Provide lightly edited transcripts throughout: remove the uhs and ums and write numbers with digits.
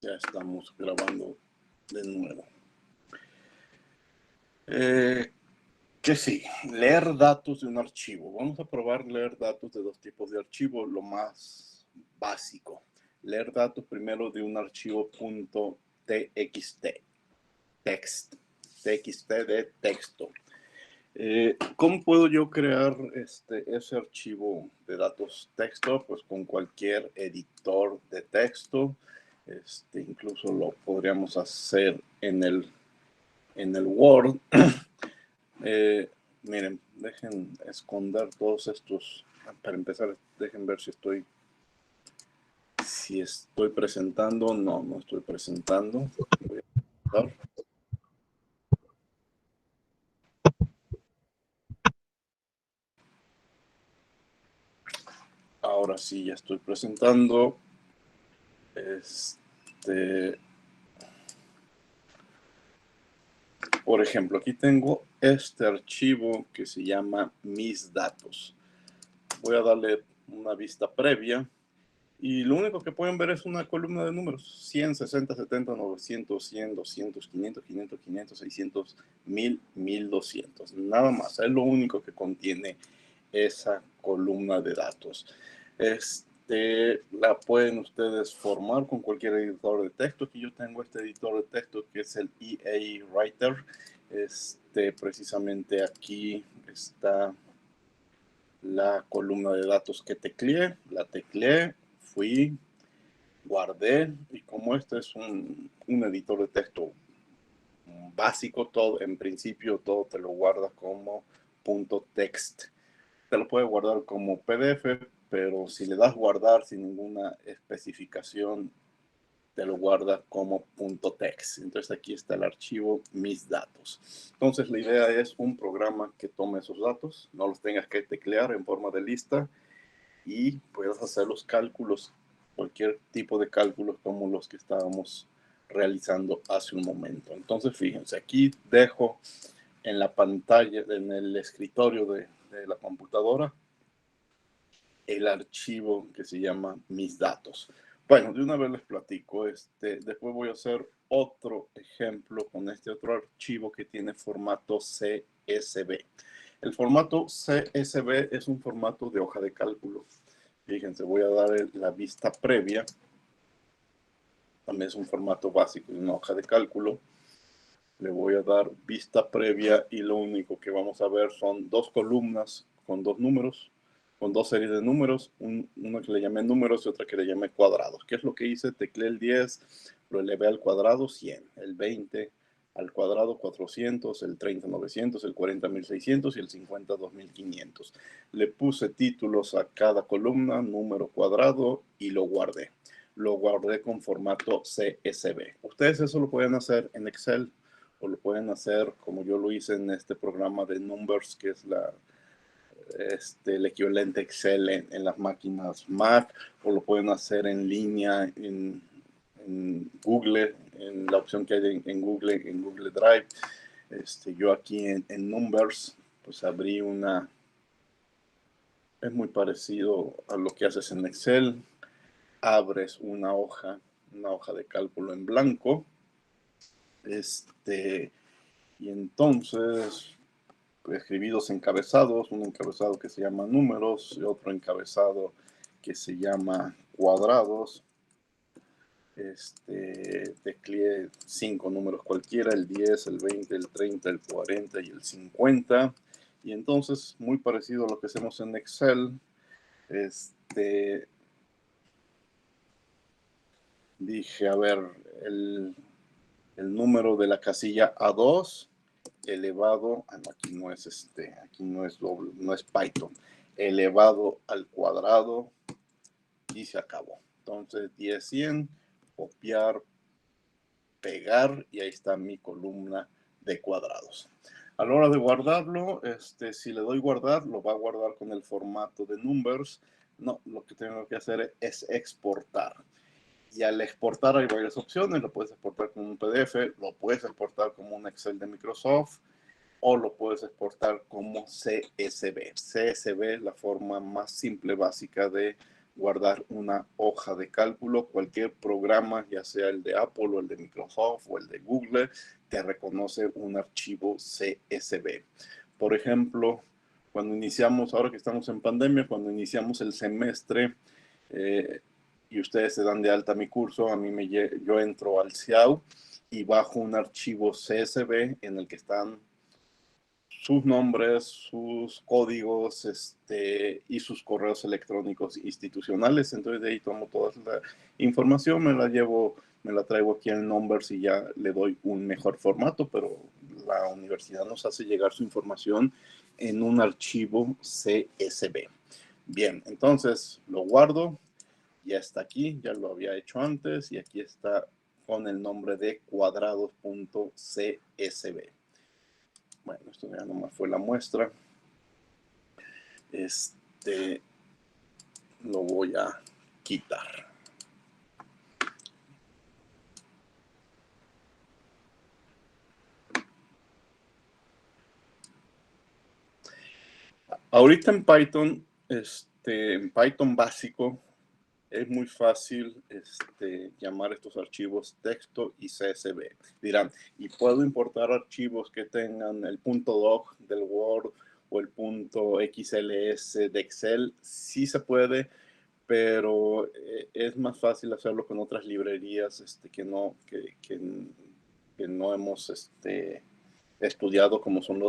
Ya estamos grabando de nuevo. Que sí, leer datos de un archivo. Vamos a probar leer datos de dos tipos de archivos, lo más básico. Leer datos primero de un archivo .txt, txt de texto. ¿Cómo puedo yo crear ese archivo de datos texto? Pues con cualquier editor de texto. Incluso lo podríamos hacer en el Word. Miren, dejen esconder todos estos. Para empezar, dejen ver si estoy presentando. No estoy presentando. Voy a dar. Ahora sí, ya estoy presentando. Por ejemplo, aquí tengo este archivo que se llama mis datos. Voy a darle una vista previa y lo único que pueden ver es una columna de números: 100, 60, 70, 900, 100, 200, 500, 500, 500, 600, 1000, 1200. Nada más, es lo único que contiene esa columna de datos. La pueden ustedes formar con cualquier editor de texto. Aquí yo tengo este editor de texto que es el EA Writer. Precisamente aquí está la columna de datos que tecleé. La tecleé, fui, guardé, y como este es un editor de texto básico, todo en principio todo te lo guarda como .text. Te lo puede guardar como PDF, pero si le das guardar sin ninguna especificación, te lo guarda como .text. Entonces aquí está el archivo mis datos. Entonces la idea es un programa que tome esos datos, no los tengas que teclear en forma de lista y puedas hacer los cálculos, cualquier tipo de cálculos como los que estábamos realizando hace un momento. Entonces fíjense, aquí dejo en la pantalla, en el escritorio de la computadora, el archivo que se llama mis datos. Bueno, de una vez les platico. Después voy a hacer otro ejemplo con este otro archivo que tiene formato CSV. El formato CSV es un formato de hoja de cálculo. Fíjense, voy a dar la vista previa. También es un formato básico de una hoja de cálculo. Le voy a dar vista previa y lo único que vamos a ver son dos columnas con dos números, con dos series de números, una que le llamé números y otra que le llamé cuadrados. ¿Qué es lo que hice? Tecleé el 10, lo elevé al cuadrado 100, el 20 al cuadrado 400, el 30 900, el 40 1600 y el 50 2500. Le puse títulos a cada columna, número cuadrado, y lo guardé. Lo guardé con formato CSV. Ustedes eso lo pueden hacer en Excel, o lo pueden hacer como yo lo hice en este programa de Numbers, que es el equivalente Excel en las máquinas Mac, o lo pueden hacer en línea en Google, en la opción que hay en Google Drive. Yo aquí en Numbers, pues abrí es muy parecido a lo que haces en Excel. Abres una hoja de cálculo en blanco, y entonces escribí dos encabezados, un encabezado que se llama números y otro encabezado que se llama cuadrados. Tecleé 5 números cualquiera: el 10, el 20, el 30, el 40 y el 50. Y entonces, muy parecido a lo que hacemos en Excel, dije, a ver, el número de la casilla A2 elevado, aquí no es no es Python, elevado al cuadrado, y se acabó. Entonces 10, 100, copiar, pegar, y ahí está mi columna de cuadrados. A la hora de guardarlo, si le doy guardar, lo va a guardar con el formato de Numbers. No, lo que tengo que hacer es exportar. Y al exportar hay varias opciones. Lo puedes exportar como un PDF, lo puedes exportar como un Excel de Microsoft, o lo puedes exportar como CSV. CSV es la forma más simple, básica de guardar una hoja de cálculo. Cualquier programa, ya sea el de Apple o el de Microsoft o el de Google, te reconoce un archivo CSV. Por ejemplo, cuando iniciamos, ahora que estamos en pandemia, cuando iniciamos el semestre y ustedes se dan de alta mi curso, yo entro al CIAU y bajo un archivo CSV en el que están sus nombres, sus códigos y sus correos electrónicos institucionales. Entonces de ahí tomo toda la información, me la traigo aquí en Numbers y ya le doy un mejor formato, pero la universidad nos hace llegar su información en un archivo CSV. Bien, entonces lo guardo, ya está aquí, ya lo había hecho antes y aquí está con el nombre de cuadrados.csv. Bueno, esto ya nomás fue la muestra. Lo voy a quitar. Ahorita en Python, en Python básico, es muy fácil llamar estos archivos texto y CSV. Dirán, ¿y puedo importar archivos que tengan el .doc del Word o el .xls de Excel? Sí se puede, pero es más fácil hacerlo con otras librerías que no hemos estudiado, como son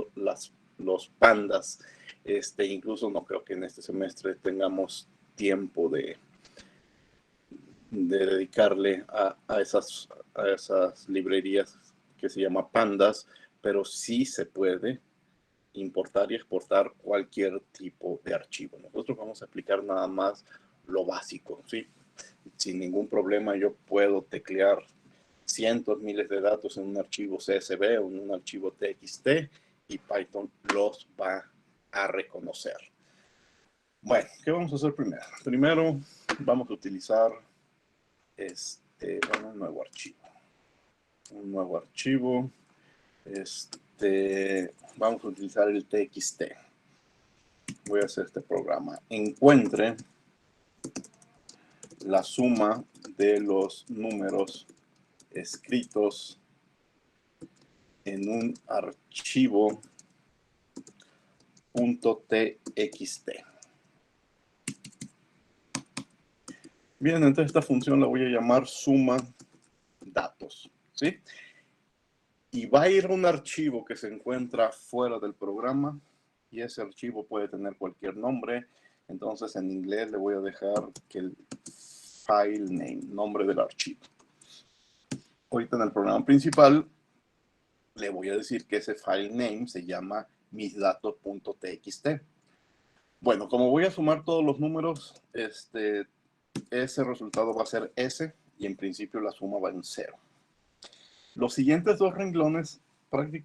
los pandas. Incluso no creo que en este semestre tengamos tiempo de dedicarle a esas librerías que se llama pandas, pero sí se puede importar y exportar cualquier tipo de archivo. Nosotros vamos a explicar nada más lo básico, ¿sí? Sin ningún problema yo puedo teclear cientos, miles de datos en un archivo CSV o en un archivo TXT y Python los va a reconocer. Bueno, ¿qué vamos a hacer primero? Primero vamos a utilizar un nuevo archivo. Un nuevo archivo. Vamos a utilizar el TXT. Voy a hacer este programa. Encuentre la suma de los números escritos en un archivo .txt. Bien, entonces esta función la voy a llamar suma datos, ¿sí? Y va a ir a un archivo que se encuentra fuera del programa y ese archivo puede tener cualquier nombre. Entonces en inglés le voy a dejar que el file name, nombre del archivo. Ahorita en el programa principal le voy a decir que ese file name se llama misdatos.txt. Bueno, como voy a sumar todos los números, ese resultado va a ser S y en principio la suma va en 0. Los siguientes dos renglones,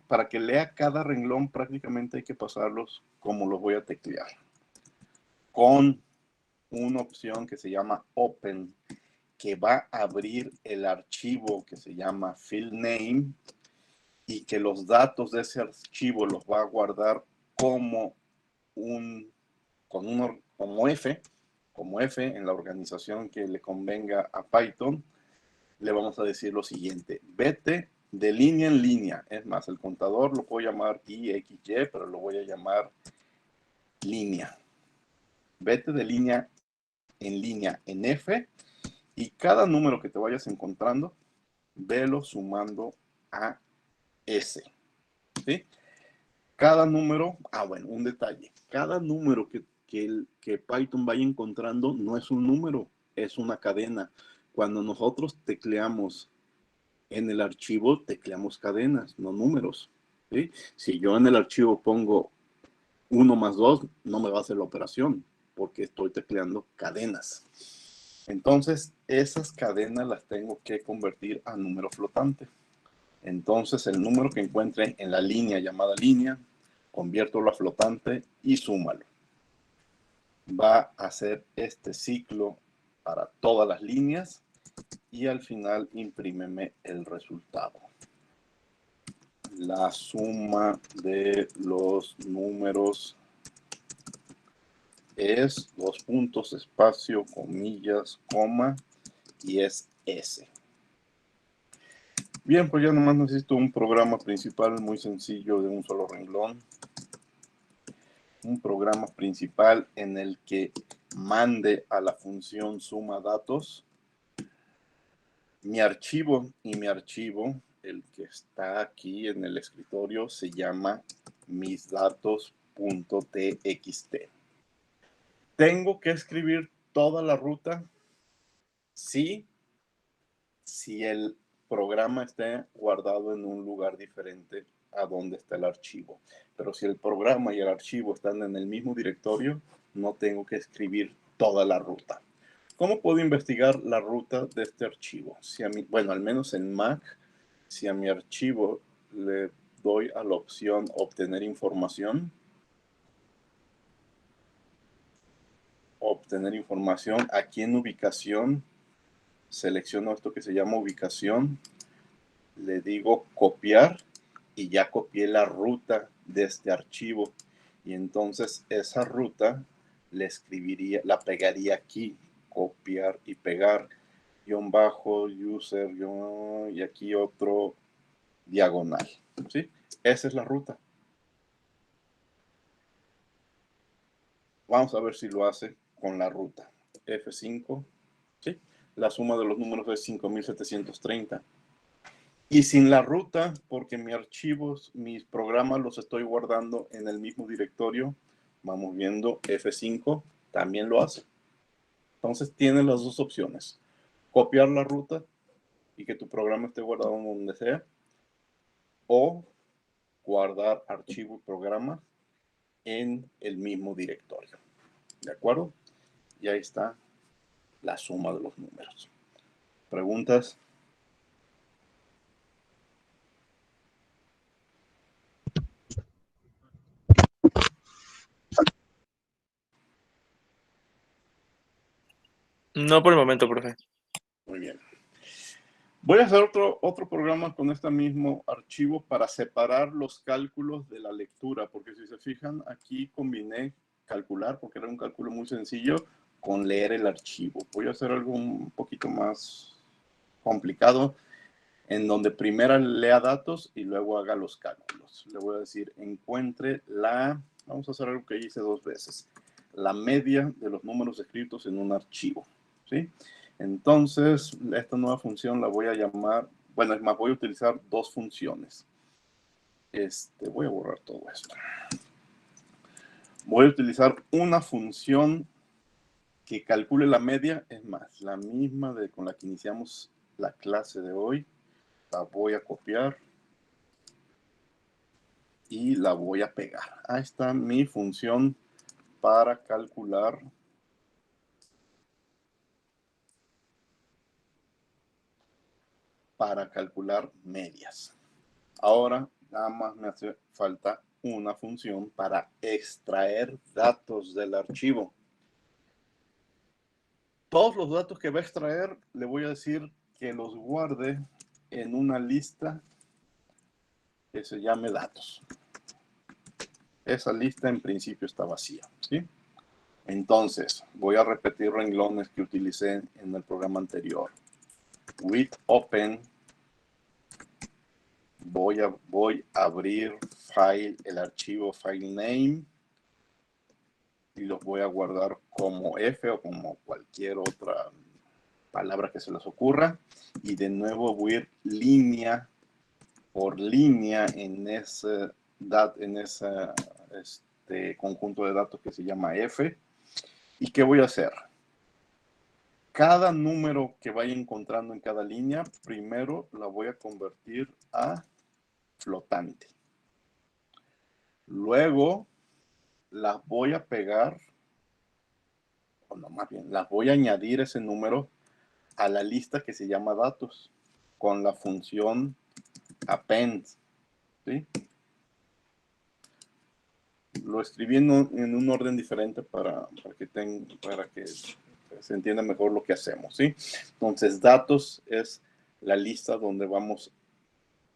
para que lea cada renglón, prácticamente hay que pasarlos como los voy a teclear. Con una opción que se llama Open, que va a abrir el archivo que se llama field name y que los datos de ese archivo los va a guardar como F en la organización que le convenga a Python. Le vamos a decir lo siguiente: vete de línea en línea. Es más, el contador lo puedo llamar IXY, pero lo voy a llamar línea. Vete de línea en F y cada número que te vayas encontrando, velo sumando a S. ¿Sí? Cada número, bueno, un detalle, cada número que Python vaya encontrando no es un número, es una cadena. Cuando nosotros tecleamos en el archivo, tecleamos cadenas, no números. ¿Sí? Si yo en el archivo pongo 1 más 2, no me va a hacer la operación, porque estoy tecleando cadenas. Entonces, esas cadenas las tengo que convertir a número flotante. Entonces, el número que encuentre en la línea llamada línea, convierto a flotante y súmalo. Va a hacer este ciclo para todas las líneas y al final imprímeme el resultado. La suma de los números es 2 puntos, espacio, comillas, coma, y es S. Bien, pues ya nomás necesito un programa principal muy sencillo de un solo renglón. Un programa principal en el que mande a la función suma datos mi archivo, y mi archivo, el que está aquí en el escritorio, se llama misdatos.txt. ¿Tengo que escribir toda la ruta? Sí, si el programa esté guardado en un lugar diferente a donde está el archivo. Pero si el programa y el archivo están en el mismo directorio, no tengo que escribir toda la ruta. ¿Cómo puedo investigar la ruta de este archivo? Si a mí, bueno, al menos en Mac, si a mi archivo le doy a la opción obtener información, aquí en ubicación, selecciono esto que se llama ubicación, le digo copiar y ya copié la ruta de este archivo. Y entonces esa ruta le escribiría, la pegaría aquí, copiar y pegar, guión bajo, user, y aquí otro diagonal. ¿Sí? Esa es la ruta. Vamos a ver si lo hace con la ruta. F5, ¿sí? La suma de los números es 5730. Y sin la ruta, porque mis archivos, mis programas los estoy guardando en el mismo directorio, vamos viendo F5, también lo hace. Entonces tienes las dos opciones. Copiar la ruta y que tu programa esté guardado donde sea. O guardar archivo y programa en el mismo directorio. ¿De acuerdo? Y ahí está la suma de los números. ¿Preguntas? No por el momento, profe. Muy bien. Voy a hacer otro programa con este mismo archivo para separar los cálculos de la lectura, porque si se fijan, aquí combiné calcular, porque era un cálculo muy sencillo, con leer el archivo. Voy a hacer algo un poquito más complicado, en donde primero lea datos y luego haga los cálculos. Le voy a decir, encuentre vamos a hacer algo que hice 2 veces, la media de los números escritos en un archivo, ¿sí? Entonces, esta nueva función la voy a llamar, bueno, es más, voy a utilizar 2 funciones. Voy a borrar todo esto. Voy a utilizar una función que calcule la media, es más, la misma con la que iniciamos la clase de hoy. La voy a copiar y la voy a pegar. Ahí está mi función para calcular medias. Ahora nada más me hace falta una función para extraer datos del archivo. Todos los datos que va a extraer, le voy a decir que los guarde en una lista que se llame datos. Esa lista en principio está vacía, ¿sí? Entonces, voy a repetir renglones que utilicé en el programa anterior. With open, voy a abrir el archivo file name y los voy a guardar como F o como cualquier otra palabra que se les ocurra. Y de nuevo voy a ir línea por línea en ese conjunto de datos que se llama F. ¿Y qué voy a hacer? Cada número que vaya encontrando en cada línea, primero la voy a convertir a flotante. Luego las voy a pegar, o no, más bien, las voy a añadir ese número a la lista que se llama datos con la función append, ¿sí? Lo escribí en un orden diferente para que se entienda mejor lo que hacemos, ¿sí? Entonces, datos es la lista donde vamos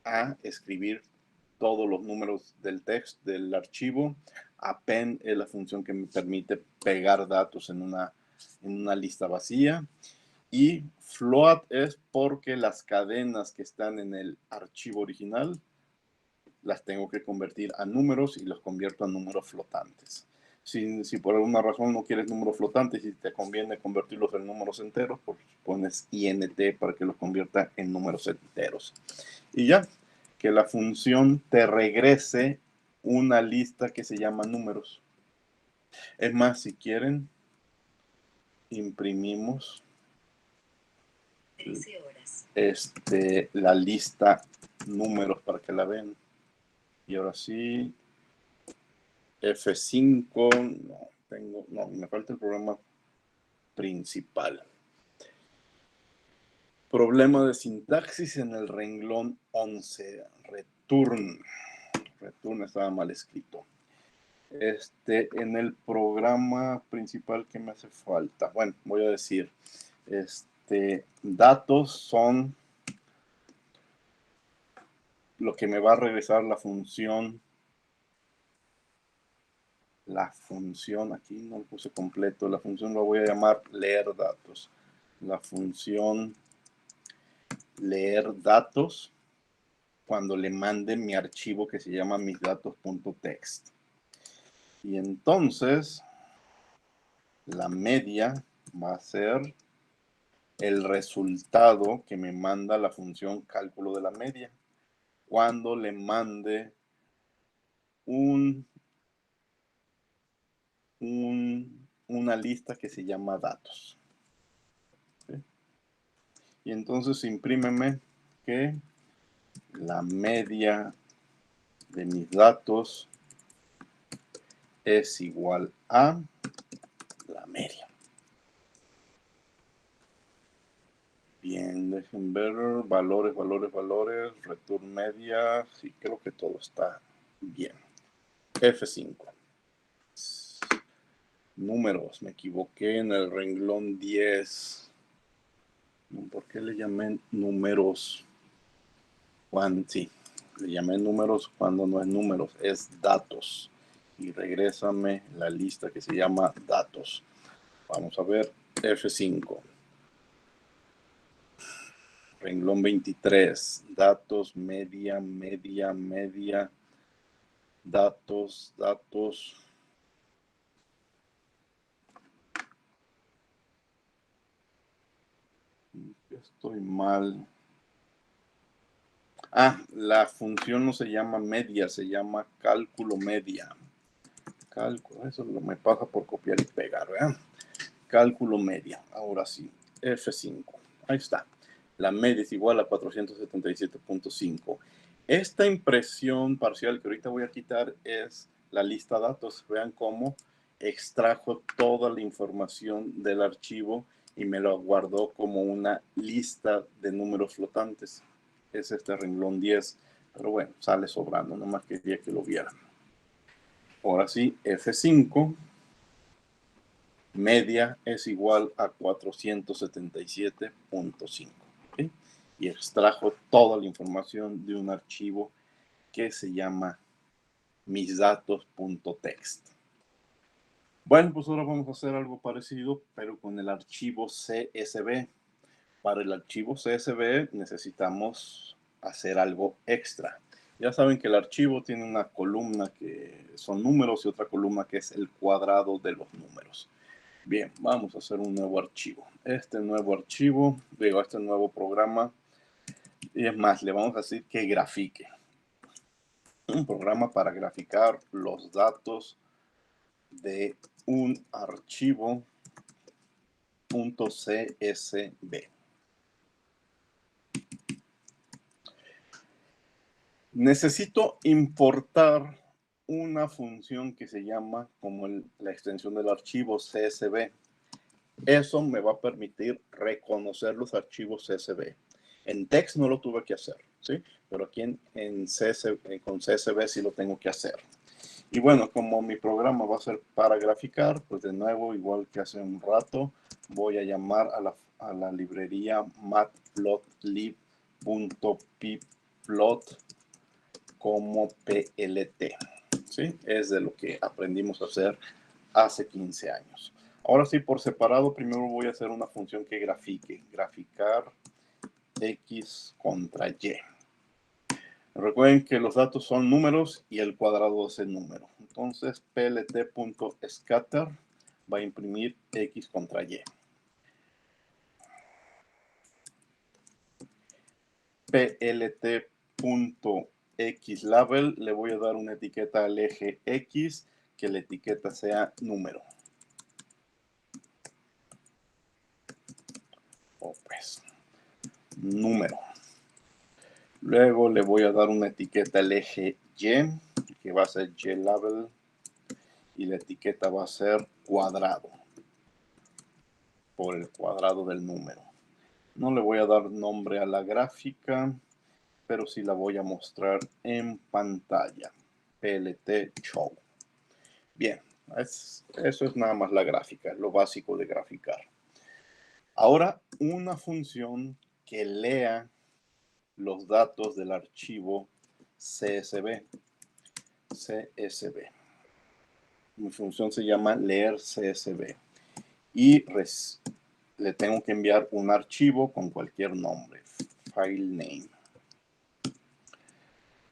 a escribir todos los números del texto del archivo. Append es la función que me permite pegar datos en una lista vacía. Y float es porque las cadenas que están en el archivo original las tengo que convertir a números y los convierto a números flotantes. Si por alguna razón no quieres números flotantes y te conviene convertirlos en números enteros, pues pones int para que los convierta en números enteros. Y ya, que la función te regrese una lista que se llama números. Es más, si quieren, imprimimos la lista números para que la vean. Y ahora sí, F5, no, me falta el programa principal. Problema de sintaxis en el renglón 11, return. Return estaba mal escrito. En el programa principal, ¿qué me hace falta? Bueno, voy a decir, datos son lo que me va a regresar la función, aquí no lo puse completo, la función la voy a llamar leer datos. La función leer datos cuando le mande mi archivo que se llama misdatos.txt. Y entonces la media va a ser el resultado que me manda la función cálculo de la media cuando le mande una lista que se llama datos. ¿Sí? Y entonces imprímeme que la media de mis datos es igual a la media. Bien, dejen ver valores, return media. Sí, creo que todo está bien. F5. Números, me equivoqué en el renglón 10. ¿Por qué le llamé números? Sí, le llamé números cuando no es números, es datos. Y regrésame la lista que se llama datos. Vamos a ver, F5. Renglón 23, datos, media, datos. Estoy mal. La función no se llama media, se llama cálculo media. Cálculo, eso me pasa por copiar y pegar, ¿verdad? Cálculo media, ahora sí, F5, ahí está. La media es igual a 477.5. Esta impresión parcial que ahorita voy a quitar es la lista datos. Vean cómo extrajo toda la información del archivo y me lo guardó como una lista de números flotantes. Es este renglón 10, pero bueno, sale sobrando, nomás quería que lo vieran. Ahora sí, F5, media es igual a 477.5. ¿Okay? Y extrajo toda la información de un archivo que se llama misdatos.txt. Bueno, pues ahora vamos a hacer algo parecido, pero con el archivo CSV. Para el archivo CSV necesitamos hacer algo extra. Ya saben que el archivo tiene una columna que son números y otra columna que es el cuadrado de los números. Bien, vamos a hacer un nuevo archivo. Este nuevo programa, y es más, le vamos a decir que grafique. Un programa para graficar los datos de un archivo .csv. Necesito importar una función que se llama como la extensión del archivo CSV. Eso me va a permitir reconocer los archivos CSV. En text no lo tuve que hacer, ¿sí? Pero aquí con CSV sí lo tengo que hacer. Y bueno, como mi programa va a ser para graficar, pues de nuevo, igual que hace un rato, voy a llamar a la librería matplotlib.pyplot como PLT. ¿sí? Es de lo que aprendimos a hacer hace 15 años. Ahora sí, por separado, primero voy a hacer una función que grafique. Graficar X contra Y. Recuerden que los datos son números y el cuadrado es el número. Entonces, plt.scatter va a imprimir X contra Y. plt.xlabel le voy a dar una etiqueta al eje X, que la etiqueta sea número. O pues, número. Luego le voy a dar una etiqueta al eje Y, que va a ser YLabel, y la etiqueta va a ser cuadrado, por el cuadrado del número. No le voy a dar nombre a la gráfica, pero sí la voy a mostrar en pantalla. PLT Show. Bien, eso es nada más la gráfica, es lo básico de graficar. Ahora, una función que lea los datos del archivo CSV. Mi función se llama leer CSV. Y le tengo que enviar un archivo con cualquier nombre. File name.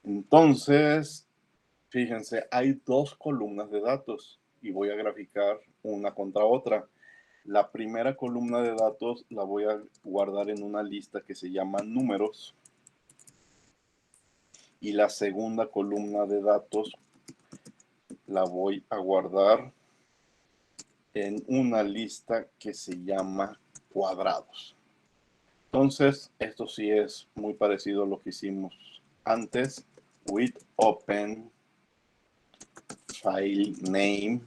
Entonces, fíjense, hay dos columnas de datos y voy a graficar una contra otra. La primera columna de datos la voy a guardar en una lista que se llama números. Y la segunda columna de datos la voy a guardar en una lista que se llama cuadrados. Entonces, esto sí es muy parecido a lo que hicimos antes. With open file name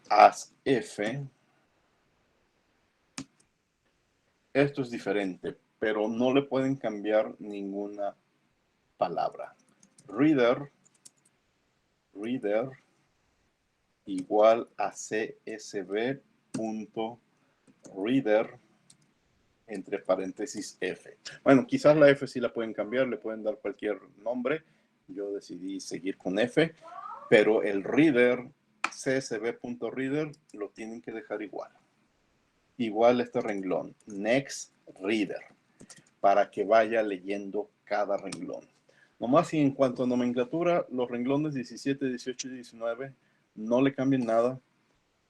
as f. Esto es diferente, pero no le pueden cambiar ninguna palabra. Reader igual a csv.reader entre paréntesis f. Bueno, quizás la f sí la pueden cambiar, le pueden dar cualquier nombre. Yo decidí seguir con f, pero el reader, csv.reader, lo tienen que dejar igual. Igual este renglón, next reader, para que vaya leyendo cada renglón. Nomás y en cuanto a nomenclatura, los renglones 17, 18 y 19 no le cambien nada,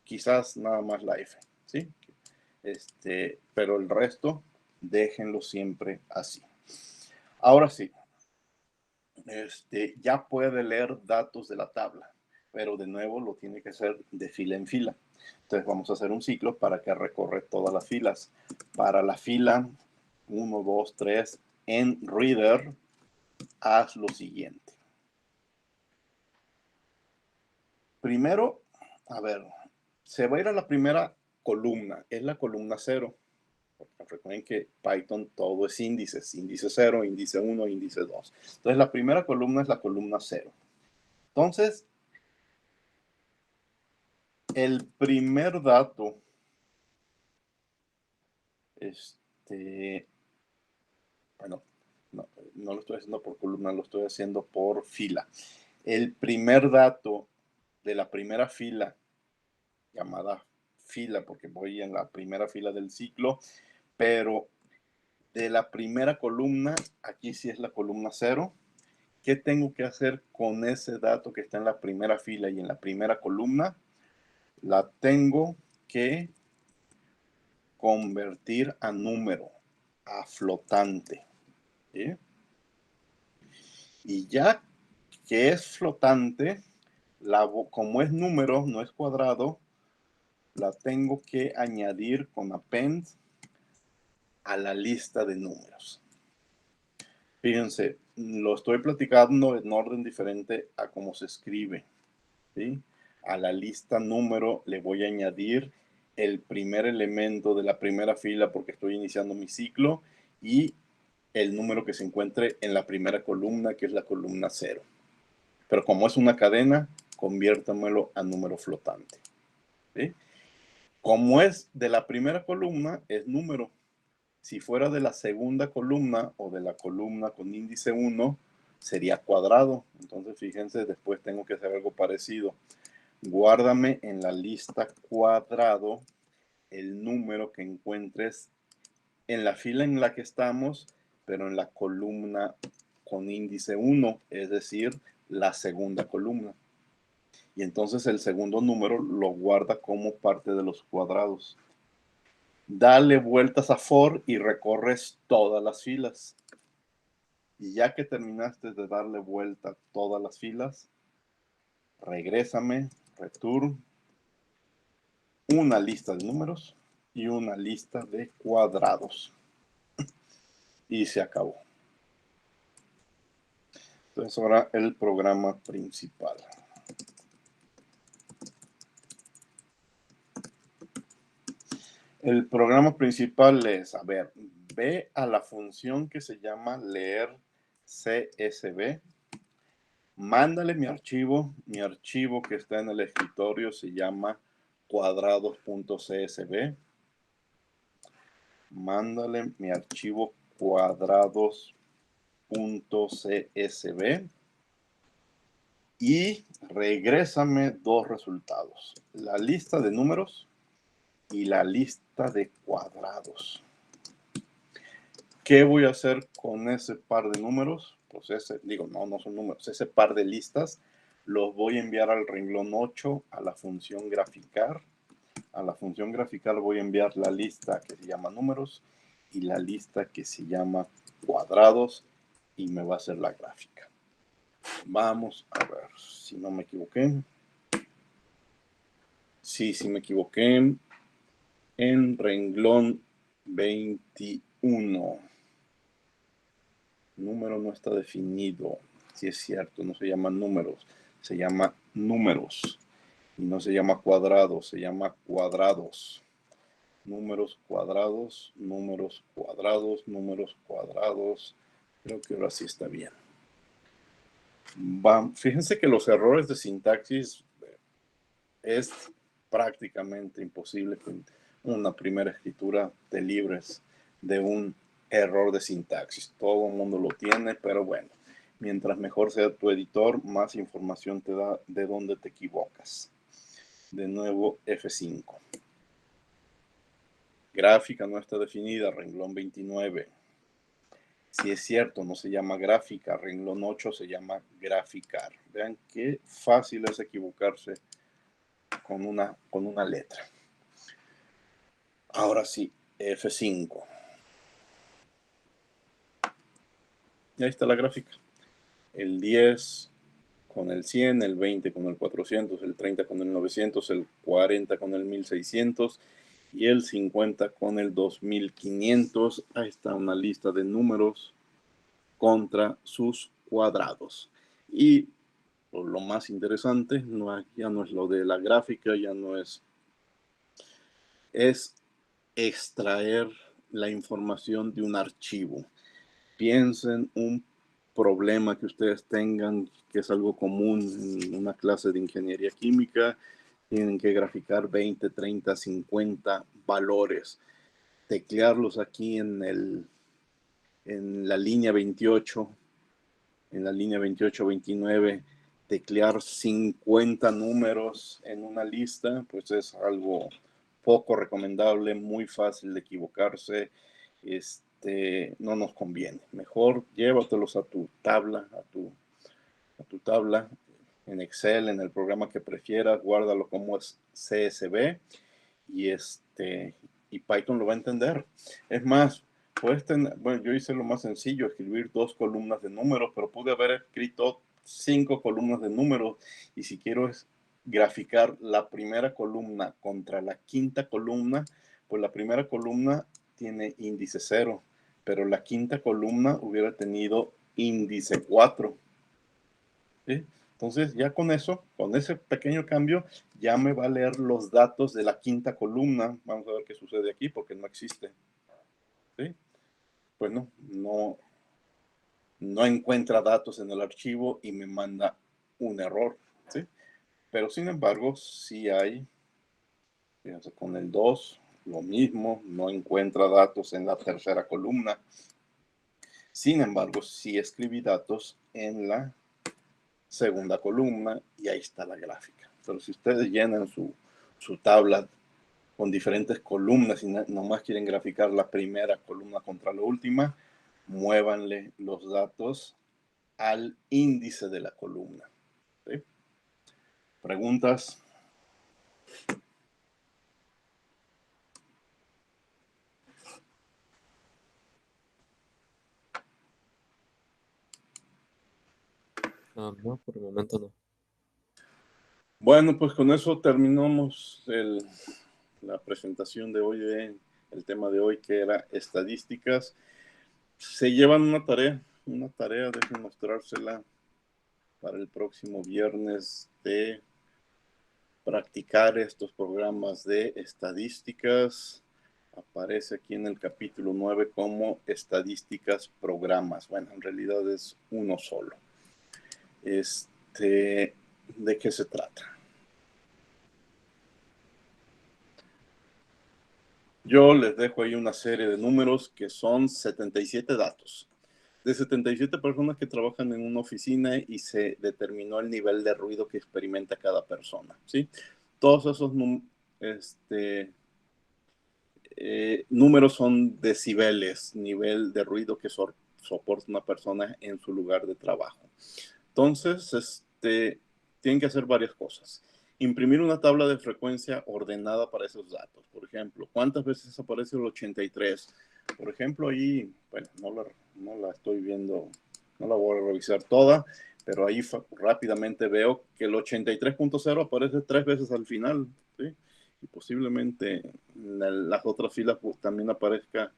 quizás nada más la F, ¿sí? Pero el resto déjenlo siempre así. Ahora sí, ya puede leer datos de la tabla, pero de nuevo lo tiene que hacer de fila en fila. Entonces vamos a hacer un ciclo para que recorre todas las filas. Para la fila 1, 2, 3, en Reader, haz lo siguiente. Primero, a ver, se va a ir a la primera columna, es la columna 0. Recuerden que Python todo es índices, índice 0, índice 1, índice 2. Entonces la primera columna es la columna 0. Entonces, el primer dato, bueno, no lo estoy haciendo por columna, lo estoy haciendo por fila. El primer dato de la primera fila, llamada fila, porque voy en la primera fila del ciclo, pero de la primera columna, aquí sí es la columna 0. ¿Qué tengo que hacer con ese dato que está en la primera fila y en la primera columna? La tengo que convertir a número, a flotante. ¿Sí? Y ya que es flotante, como es número, no es cuadrado, la tengo que añadir con append a la lista de números. Fíjense, lo estoy platicando en orden diferente a cómo se escribe. ¿Sí? A la lista número le voy a añadir el primer elemento de la primera fila porque estoy iniciando mi ciclo y el número que se encuentre en la primera columna, que es la columna 0. Pero como es una cadena, conviértamelo a número flotante. ¿Sí? Como es de la primera columna, es número. Si fuera de la segunda columna o de la columna con índice 1, sería cuadrado. Entonces, fíjense, después tengo que hacer algo parecido. Guárdame en la lista cuadrado el número que encuentres en la fila en la que estamos, pero en la columna con índice 1, es decir, la segunda columna. Y entonces el segundo número lo guarda como parte de los cuadrados. Dale vueltas a for y recorres todas las filas. Y ya que terminaste de darle vuelta a todas las filas, regrésame, return, una lista de números y una lista de cuadrados. Y se acabó. Entonces ahora el programa principal. El programa principal es, a ver, ve a la función que se llama leer CSV. Mándale mi archivo que está en el escritorio se llama cuadrados.csv. Mándale mi archivo cuadrados.csv y regrésame dos resultados, la lista de números y la lista de cuadrados. ¿Qué voy a hacer con ese par de números? Pues no son números, ese par de listas los voy a enviar al renglón 8 a la función graficar. A la función graficar voy a enviar la lista que se llama números y la lista que se llama cuadrados y me va a hacer la gráfica. Vamos a ver si no me equivoqué. Sí me equivoqué. En renglón 21. Número no está definido. Sí es cierto, no se llama números, se llama números. Y no se llama cuadrados, se llama cuadrados. Números cuadrados, números cuadrados, números cuadrados. Creo que ahora sí está bien. Fíjense que los errores de sintaxis es prácticamente imposible que una primera escritura te libres de un error de sintaxis. Todo el mundo lo tiene, pero bueno, mientras mejor sea tu editor, más información te da de dónde te equivocas. De nuevo, F5. Gráfica no está definida, renglón 29. Si es cierto, no se llama gráfica, renglón 8 se llama graficar. Vean qué fácil es equivocarse con una letra. Ahora sí, F5. Y ahí está la gráfica. El 10 con el 100, el 20 con el 400, el 30 con el 900, el 40 con el 1600 y el 50 con el 2500. Ahí está una lista de números contra sus cuadrados. Y lo más interesante, ya no es lo de la gráfica, ya no es extraer la información de un archivo. Piensen un problema que ustedes tengan, que es algo común en una clase de ingeniería química. Tienen que graficar 20, 30, 50 valores. Teclearlos aquí en la línea 28, en la línea 28, 29, teclear 50 números en una lista, pues es algo poco recomendable, muy fácil de equivocarse. No nos conviene. Mejor llévatelos a tu tabla, a tu tabla en Excel, en el programa que prefieras, guárdalo como es CSV y Python lo va a entender. Es más, puedes tener, bueno, yo hice lo más sencillo, escribir 2 columnas de números, pero pude haber escrito 5 columnas de números y si quiero graficar la primera columna contra la quinta columna, pues la primera columna tiene índice 0, pero la quinta columna hubiera tenido índice 4. ¿Sí? Entonces ya con eso, con ese pequeño cambio, ya me va a leer los datos de la quinta columna. Vamos a ver qué sucede aquí porque no existe. ¿Sí? Pues no encuentra datos en el archivo y me manda un error. ¿Sí? Pero sin embargo, sí hay, fíjense, con el 2, lo mismo, no encuentra datos en la tercera columna. Sin embargo, sí escribí datos en la segunda columna y ahí está la gráfica. Pero si ustedes llenan su tabla con diferentes columnas y nomás quieren graficar la primera columna contra la última, muévanle los datos al índice de la columna. ¿Sí? ¿Preguntas? No, por el momento no. Bueno, pues con eso terminamos la presentación de hoy, el tema de hoy, que era estadísticas. Se llevan una tarea, déjenme mostrársela para el próximo viernes, de practicar estos programas de estadísticas. Aparece aquí en el capítulo 9 como estadísticas programas. Bueno, en realidad es uno solo. ¿De qué se trata? Yo les dejo ahí una serie de números que son 77 datos. De 77 personas que trabajan en una oficina y se determinó el nivel de ruido que experimenta cada persona, ¿sí? Todos esos números son decibeles, nivel de ruido que soporta una persona en su lugar de trabajo. Entonces, tienen que hacer varias cosas. Imprimir una tabla de frecuencia ordenada para esos datos. Por ejemplo, ¿cuántas veces aparece el 83? Por ejemplo, ahí, bueno, no la estoy viendo, no la voy a revisar toda, pero ahí rápidamente veo que el 83.0 aparece 3 veces al final, ¿sí? Y posiblemente en las otras filas también aparezca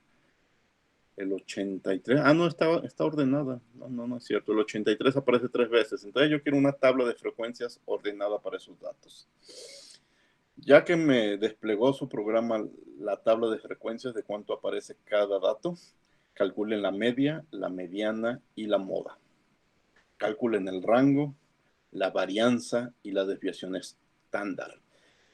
el 83. Ah, no, está ordenada. No es cierto. El 83 aparece 3 veces. Entonces yo quiero una tabla de frecuencias ordenada para esos datos. Ya que me desplegó su programa la tabla de frecuencias de cuánto aparece cada dato, calculen la media, la mediana y la moda. Calculen el rango, la varianza y la desviación estándar.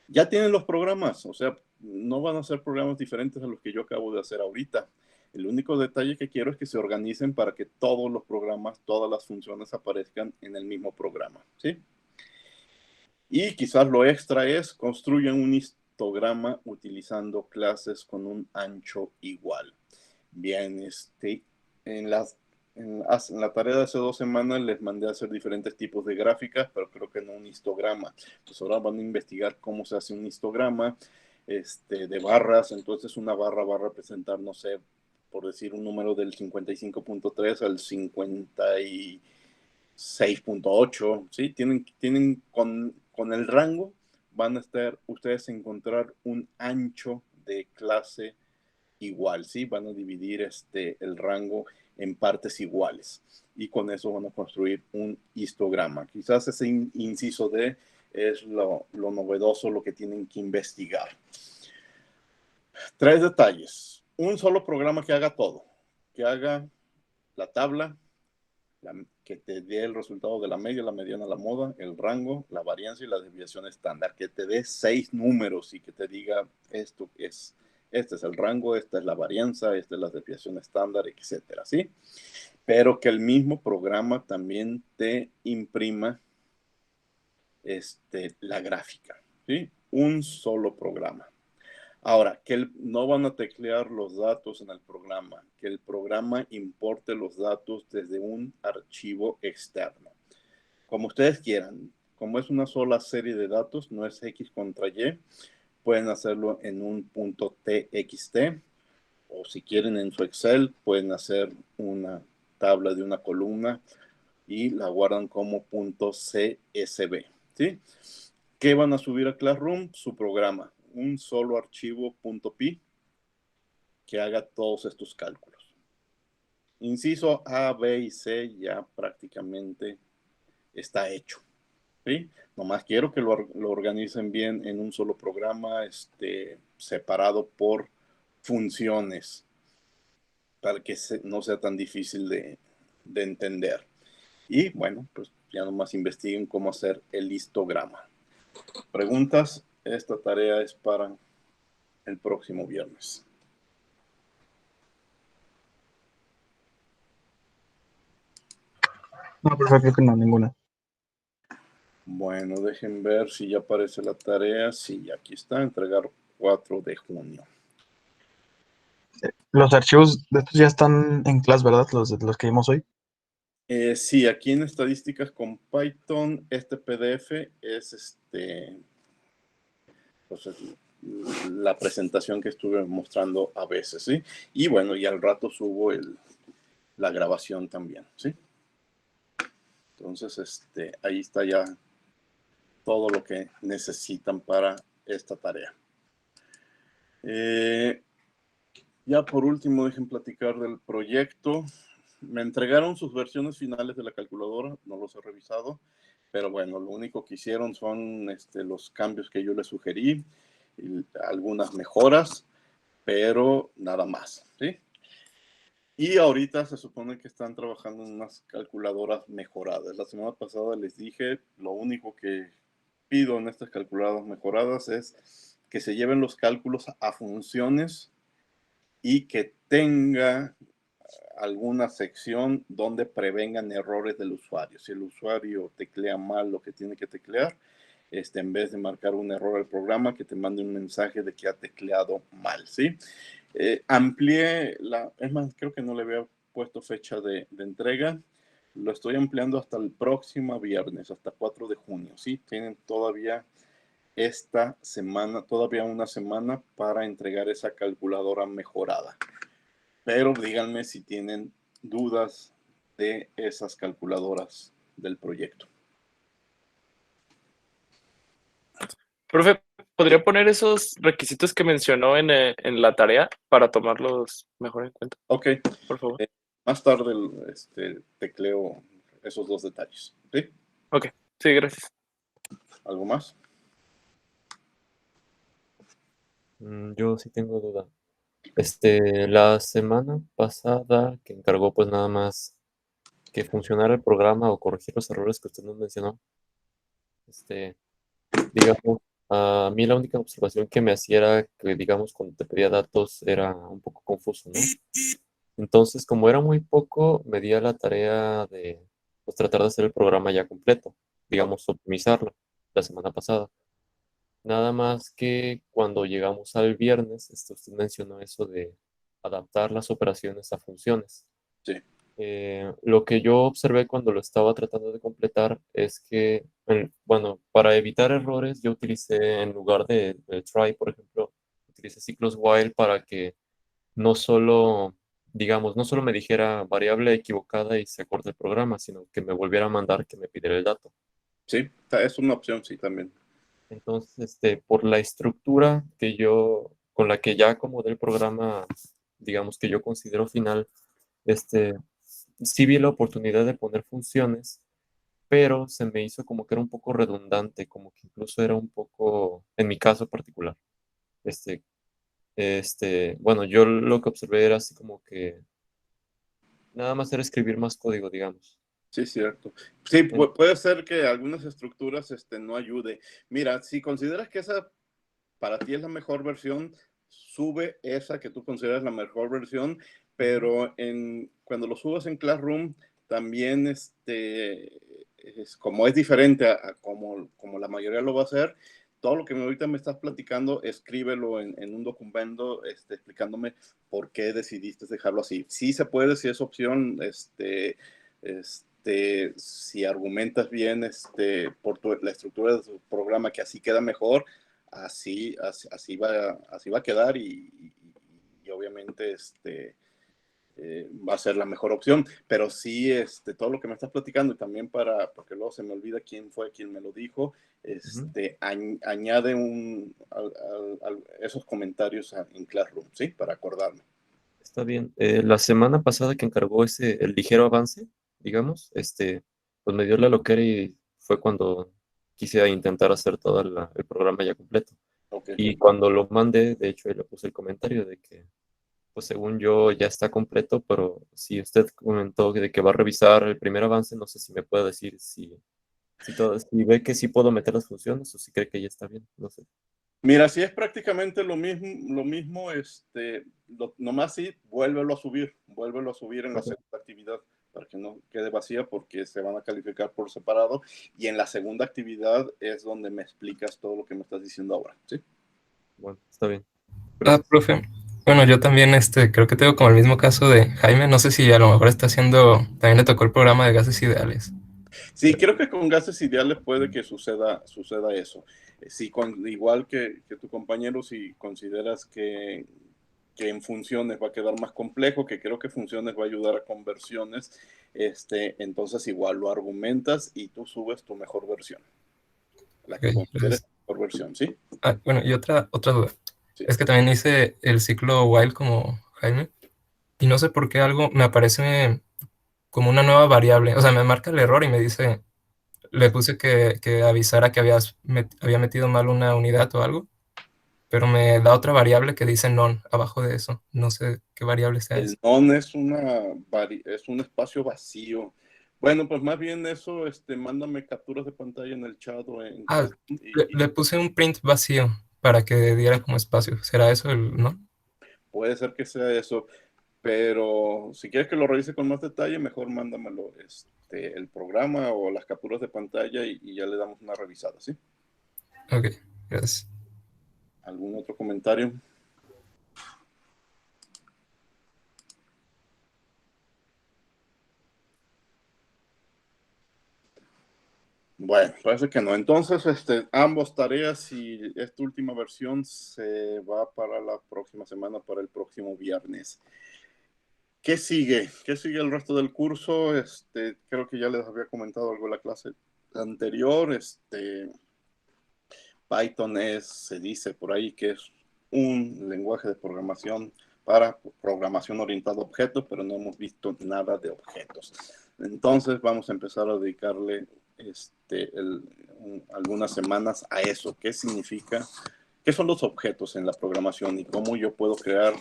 Ya tienen los programas, o sea, no van a ser programas diferentes a los que yo acabo de hacer ahorita. El único detalle que quiero es que se organicen para que todos los programas, todas las funciones aparezcan en el mismo programa, ¿sí? Y quizás lo extra es construyan un histograma utilizando clases con un ancho igual. Bien, en la tarea de hace 2 semanas les mandé a hacer diferentes tipos de gráficas, pero creo que no un histograma. Pues ahora van a investigar cómo se hace un histograma de barras. Entonces una barra va a representar, no sé, por decir un número del 55.3 al 56.8, ¿sí? Tienen con el rango, van a estar ustedes a encontrar un ancho de clase igual, ¿sí? Van a dividir el rango en partes iguales y con eso van a construir un histograma. Quizás ese inciso D es lo novedoso, lo que tienen que investigar. 3 detalles. Un solo programa que haga todo, que haga la tabla, que te dé el resultado de la media, la mediana, la moda, el rango, la varianza y la desviación estándar, que te dé 6 números y que te diga esto es, este es el rango, esta es la varianza, esta es la desviación estándar, etcétera, ¿sí? Pero que el mismo programa también te imprima la gráfica, ¿sí? Un solo programa. Ahora, que no van a teclear los datos en el programa, que el programa importe los datos desde un archivo externo. Como ustedes quieran, como es una sola serie de datos, no es X contra Y, pueden hacerlo en un .txt o si quieren en su Excel, pueden hacer una tabla de una columna y la guardan como .csv, ¿sí? ¿Qué van a subir a Classroom? Su programa, un solo archivo .py que haga todos estos cálculos. Inciso A, B y C ya prácticamente está hecho, ¿sí? Nomás quiero que lo organicen bien en un solo programa, separado por funciones, para que no sea tan difícil de entender. Y bueno, pues ya nomás investiguen cómo hacer el histograma. ¿Preguntas? Esta tarea es para el próximo viernes. No, profe, creo que no, ninguna. Bueno, dejen ver si ya aparece la tarea. Sí, aquí está, entregar 4 de junio. Los archivos de estos ya están en clase, ¿verdad? Los que vimos hoy. Sí, aquí en estadísticas con Python, este PDF es pues, la presentación que estuve mostrando a veces, ¿sí? Y bueno, y al rato subo la grabación también, ¿sí? Entonces, ahí está ya todo lo que necesitan para esta tarea. Ya por último, dejen platicar del proyecto. Me entregaron sus versiones finales de la calculadora, no los he revisado, pero bueno, lo único que hicieron son los cambios que yo les sugerí, y algunas mejoras, pero nada más, ¿sí? Y ahorita se supone que están trabajando en unas calculadoras mejoradas. La semana pasada les dije, lo único que pido en estas calculadoras mejoradas es que se lleven los cálculos a funciones y que tenga alguna sección donde prevengan errores del usuario. Si el usuario teclea mal lo que tiene que teclear, en vez de marcar un error al programa, que te mande un mensaje de que ha tecleado mal, ¿sí? Amplié es más, creo que no le había puesto fecha de entrega. Lo estoy ampliando hasta el próximo viernes, hasta 4 de junio, ¿sí? Tienen todavía esta semana, todavía una semana para entregar esa calculadora mejorada. Pero díganme si tienen dudas de esas calculadoras del proyecto. Profe, ¿podría poner esos requisitos que mencionó en la tarea para tomarlos mejor en cuenta? Ok. Por favor. Más tarde tecleo esos 2 detalles. ¿Sí? Ok, sí, gracias. ¿Algo más? Yo sí tengo duda. La semana pasada que encargó pues nada más que funcionara el programa o corregir los errores que usted nos mencionó. Digamos, a mí la única observación que me hacía era que, digamos, cuando te pedía datos era un poco confuso, ¿no? Entonces, como era muy poco, me di a la tarea de pues, tratar de hacer el programa ya completo, digamos, optimizarlo la semana pasada. Nada más que cuando llegamos al viernes, usted mencionó eso de adaptar las operaciones a funciones. Sí. Lo que yo observé cuando lo estaba tratando de completar es que, bueno, para evitar errores, yo utilicé en lugar de try, por ejemplo, utilicé ciclos while para que no solo, digamos, no solo me dijera variable equivocada y se corte el programa, sino que me volviera a mandar que me pidiera el dato. Sí, es una opción, sí, también. Entonces, por la estructura con la que ya acomodé el programa, digamos que yo considero final, este, sí vi la oportunidad de poner funciones, pero se me hizo como que era un poco redundante, como que incluso era un poco, en mi caso particular, este, bueno, yo lo que observé era así como que nada más era escribir más código, digamos. Sí, cierto. Sí, En- puede ser que algunas estructuras no ayude. Mira, si consideras que esa para ti es la mejor versión, sube esa que tú consideras la mejor versión, pero cuando lo subas en Classroom, también como es diferente a como la mayoría lo va a hacer, todo lo que ahorita me estás platicando, escríbelo en un documento explicándome por qué decidiste dejarlo así. Sí se puede, si es opción, si argumentas bien por la estructura de tu programa que así queda mejor, así va a quedar y obviamente va a ser la mejor opción. Pero sí, todo lo que me estás platicando y también porque luego se me olvida quién fue quien me lo dijo, añade esos comentarios en Classroom, ¿sí? Para acordarme. Está bien. La semana pasada que encargó el ligero avance, digamos, pues me dio la loquera y fue cuando quise intentar hacer todo el programa ya completo. Ok. Y cuando lo mandé, de hecho, ahí le puse el comentario de que, pues según yo, ya está completo, pero si usted comentó de que va a revisar el primer avance, no sé si me puede decir si ve que sí puedo meter las funciones o si cree que ya está bien, no sé. Mira, si es prácticamente lo mismo, nomás sí, vuélvelo a subir en la Ok. segunda actividad. para que no quede vacía, porque se van a calificar por separado. Y en la segunda actividad es donde me explicas todo lo que me estás diciendo ahora, ¿sí? Bueno, está bien. Ah, profe. Bueno, yo también creo que tengo como el mismo caso de Jaime. No sé si a lo mejor está haciendo, también le tocó el programa de gases ideales. Sí, creo que con gases ideales puede que suceda eso. Si igual que tu compañero, si consideras que en funciones va a quedar más complejo, que creo que funciones va a ayudar a conversiones, entonces igual lo argumentas y tú subes tu mejor versión, la que Ok, consideres gracias. mejor versión, ¿sí? Ah, bueno, y otra duda. Sí. Es que también hice el ciclo while como Jaime, y no sé por qué algo me aparece como una nueva variable. O sea, me marca el error y me dice, le puse que avisara que había metido mal una unidad o algo, pero me da otra variable que dice non abajo de eso. No sé qué variable sea esa. El non es es un espacio vacío. Bueno, pues más bien eso, mándame capturas de pantalla en el chat o en Ah, Classroom le puse un print vacío para que diera como espacio. ¿Será eso el no? puede ser que sea eso, pero si quieres que lo revise con más detalle, mejor mándamelo, el programa o las capturas de pantalla y ya le damos una revisada, ¿sí? Ok, gracias. ¿Algún otro comentario? Bueno, parece que no. Entonces, ambos tareas y esta última versión se va para la próxima semana, para el próximo viernes. ¿Qué sigue? ¿Qué sigue el resto del curso? Creo que ya les había comentado algo en la clase anterior. Python se dice por ahí que es un lenguaje de programación para programación orientada a objetos, pero no hemos visto nada de objetos. Entonces vamos a empezar a dedicarle algunas semanas a eso. ¿Qué significa? ¿Qué son los objetos en la programación y cómo yo puedo crear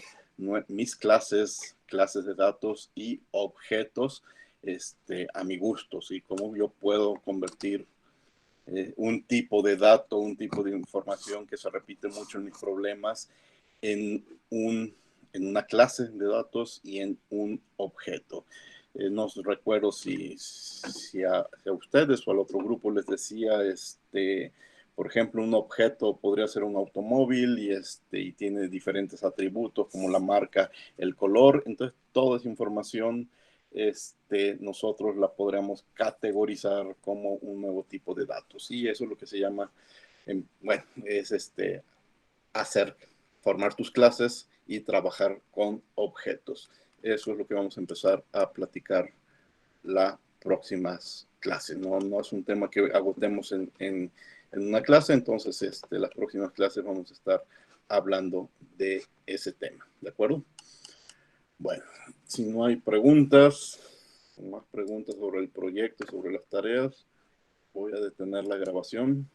mis clases de datos y objetos a mi gusto? ¿Sí? ¿Cómo yo puedo convertir un tipo de dato, un tipo de información que se repite mucho en mis problemas en, en una clase de datos y en un objeto? No recuerdo si a ustedes o al otro grupo les decía, por ejemplo, un objeto podría ser un automóvil y tiene diferentes atributos como la marca, el color. Entonces, toda esa información nosotros la podríamos categorizar como un nuevo tipo de datos. Y eso es lo que se llama, bueno, es formar tus clases y trabajar con objetos. Eso es lo que vamos a empezar a platicar las próximas clases. No es un tema que agotemos en una clase, entonces las próximas clases vamos a estar hablando de ese tema, ¿de acuerdo? Bueno, si no hay preguntas, más preguntas sobre el proyecto, sobre las tareas, voy a detener la grabación.